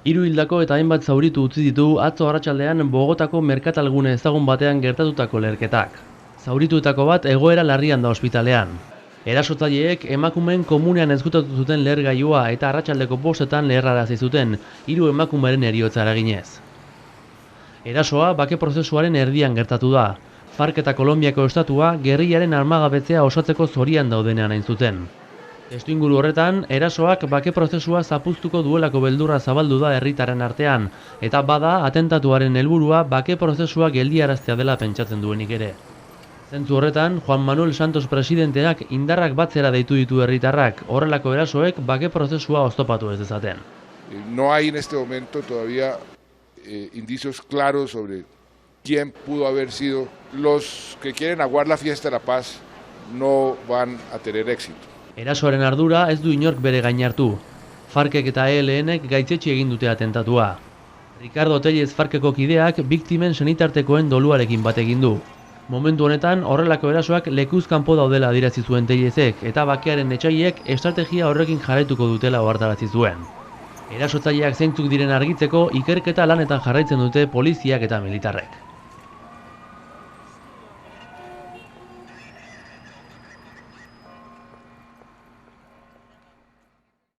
Hiru hildako eta hainbat zauritu utzi ditu atzo arratsaldean Bogotako merkatalgune ezagun batean gertatutako leherketak. Zaurituetako bat egoera larrian da ospitalean. Erasotzaileek emakumeen komunean ezkutatu zuten lehergailua eta arratsaldeko 5etan leherrarazi zuten, 3 emakumeren heriotza eraginez. Erasoa bake prozesuaren erdian gertatu da. FARC eta Kolonbiako estatua gerrillaren armagabetzea osatzeko zorian daudenean hain zuten. Testuinguru horretan, erasoak bake prozesua zapuztuko duelako beldurra zabaldu da herritarren artean, eta bada atentatuaren helburua bake prozesua geldiaraztea dela pentsatzen duenik ere. Zentzu horretan, Juan Manuel Santos presidenteak indarrak batzera deitu ditu herritarrak, horrelako erasoek bake prozesua oztopatu ez dezaten. No hay en este momento todavía indicios claros sobre quién pudo haber sido. Los que quieren aguar la fiesta de la paz no van a tener éxito. Erasoaren ardura ez du inork bere gain hartu. FARCek eta ELNek gaitzetsi egin dute atentatua. Ricardo Tellez FARCeko kideak biktimen senitartekoen doluarekin bat egin du. Momentu honetan horrelako erasoak lekuz kanpo daudela adierazi zuen Tellezek eta bakearen etsaiek estrategia horrekin jarraituko dutela ohartarazi zuen. Erasotzaileak zeintzuk diren argitzeko ikerketa lanetan jarraitzen dute poliziak eta militarrek.